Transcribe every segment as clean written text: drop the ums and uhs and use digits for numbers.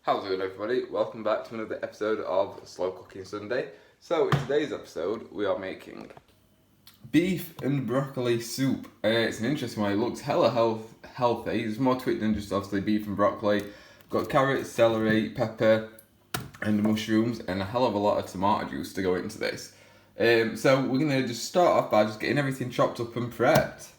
How's it going, everybody? Welcome back to another episode of Slow Cooking Sunday. So in today's episode we are making beef and broccoli soup. It's an interesting one. It looks hella healthy. There's more to it than just obviously beef and broccoli. Got carrots, celery, pepper and mushrooms and a hell of a lot of tomato juice to go into this. So we're going to just start off by just getting everything chopped up and prepped.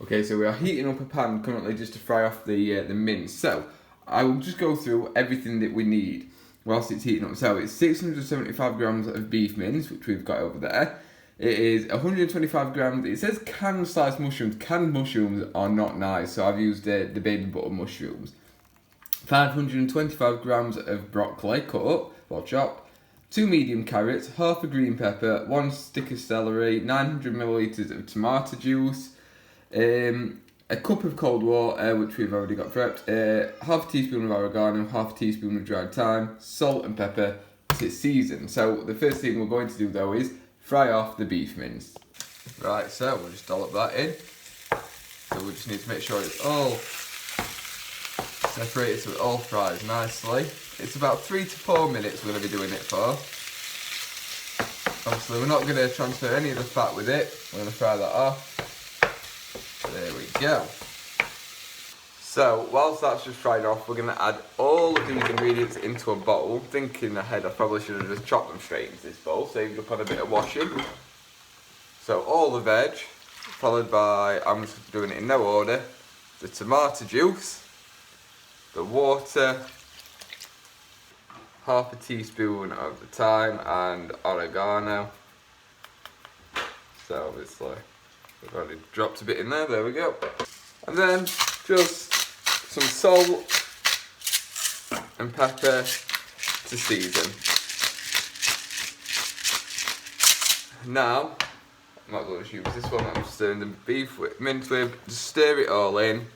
Okay, so we are heating up a pan currently just to fry off the mince. So I will just go through everything that we need whilst it's heating up. So it's 675 grams of beef mince, which we've got over there. It is 125 grams. It says canned sliced mushrooms. Canned mushrooms are not nice, so I've used the baby butter mushrooms. 525 grams of broccoli cut up or chopped. 2 medium carrots, half a green pepper, 1 stick of celery, 900 millilitres of tomato juice, a cup of cold water, which we've already got prepped, half a teaspoon of oregano, half a teaspoon of dried thyme, salt and pepper to season. So the first thing we're going to do though is fry off the beef mince. Right, so we'll just dollop that in. So we just need to make sure it's all separated so it all fries nicely. It's about 3 to 4 minutes we're going to be doing it for. Obviously we're not going to transfer any of the fat with it. We're going to fry that off. There we go. So whilst that's just fried off, we're going to add all of these ingredients into a bowl. Thinking ahead, I probably should have just chopped them straight into this bowl, saved up on a bit of washing. So all the veg, followed by, I'm just doing it in no order, the tomato juice, the water, half a teaspoon of the thyme and oregano. So obviously we've already dropped a bit in there we go. And then just some salt and pepper to season. Now, I'm not going to use this one, I'm stirring the beef with mince with, just stir it all in,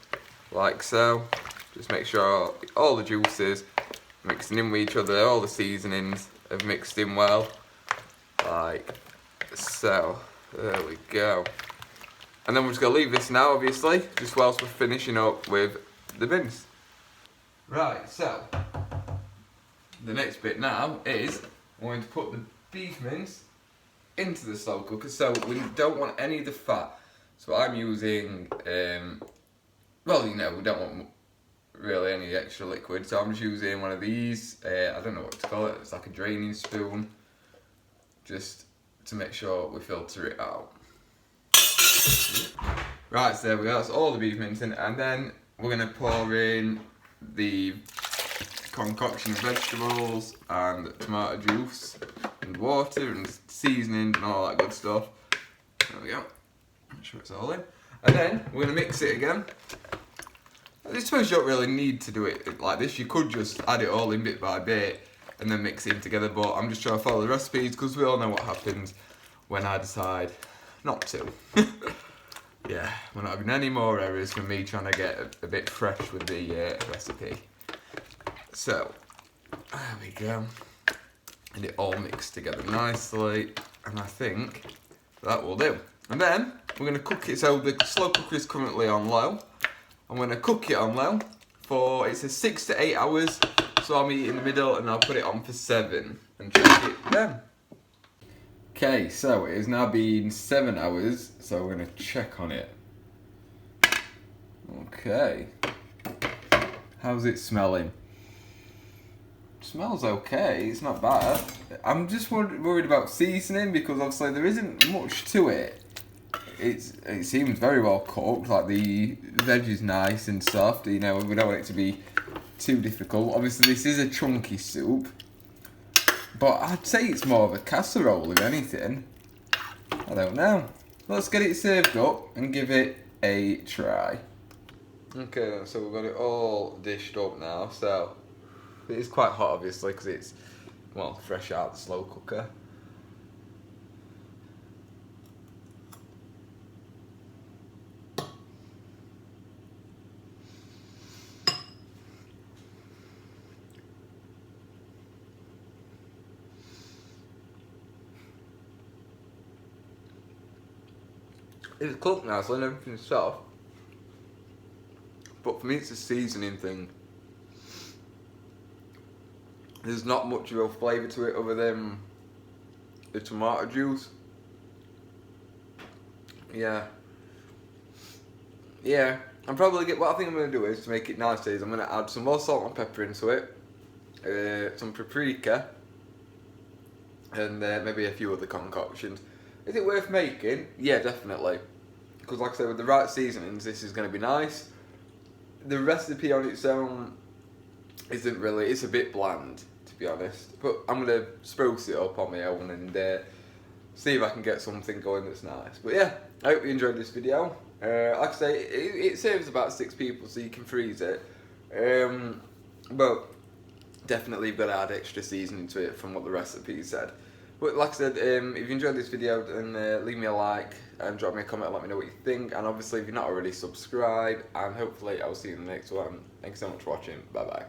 like so. Just make sure all the juices mixing in with each other, all the seasonings have mixed in well, like so. There we go. And then we're just going to leave this now, obviously, just whilst we're finishing up with the mince. Right, so, the next bit now is, we're going to put the beef mince into the slow cooker, so we don't want any of the fat. So I'm using, well, you know, we don't want really any extra liquid, so I'm just using one of these, I don't know what to call it, it's like a draining spoon, just to make sure we filter it out. Right, so there we go, that's all the beef mince in, and then we're going to pour in the concoction of vegetables and tomato juice and water and seasoning and all that good stuff. There we go, make sure it's all in. And then we're going to mix it again. I suppose you don't really need to do it like this, you could just add it all in bit by bit and then mix it in together, but I'm just trying to follow the recipes because we all know what happens when I decide not to. Yeah, we're not having any more errors from me trying to get a bit fresh with the recipe. So, there we go. And it all mixed together nicely, and I think that will do. And then, we're going to cook it, so the slow cooker is currently on low. I'm going to cook it on low for, it says 6 to 8 hours, so I'll meet in the middle and I'll put it on for 7 and check it then. Okay, so it has now been 7 hours, so we're going to check on it. Okay. How's it smelling? Smells okay, it's not bad. I'm just worried about seasoning because obviously there isn't much to it. It seems very well cooked, like the veg is nice and soft, you know, we don't want it to be too difficult. Obviously this is a chunky soup, but I'd say it's more of a casserole if anything. I don't know. Let's get it served up and give it a try. Okay, so we've got it all dished up now, so it is quite hot obviously because it's, well, fresh out the slow cooker. It's cooked nicely and everything's soft. But for me it's a seasoning thing. There's not much of a flavour to it other than the tomato juice. Yeah. I'm probably what I think I'm gonna do is to make it nicer is I'm gonna add some more salt and pepper into it, some paprika, and maybe a few other concoctions. Is it worth making? Yeah, definitely. Because like I said, with the right seasonings, this is gonna be nice. The recipe on its own isn't really. It's a bit bland, to be honest. But I'm gonna spruce it up on my own and see if I can get something going that's nice. But yeah, I hope you enjoyed this video. Like I say, it serves about 6 people, so you can freeze it. But definitely you've got to add extra seasoning to it from what the recipe said. But like I said, if you enjoyed this video, then leave me a like and drop me a comment and let me know what you think. And obviously, if you're not already, subscribe. And hopefully, I'll see you in the next one. Thanks so much for watching. Bye bye.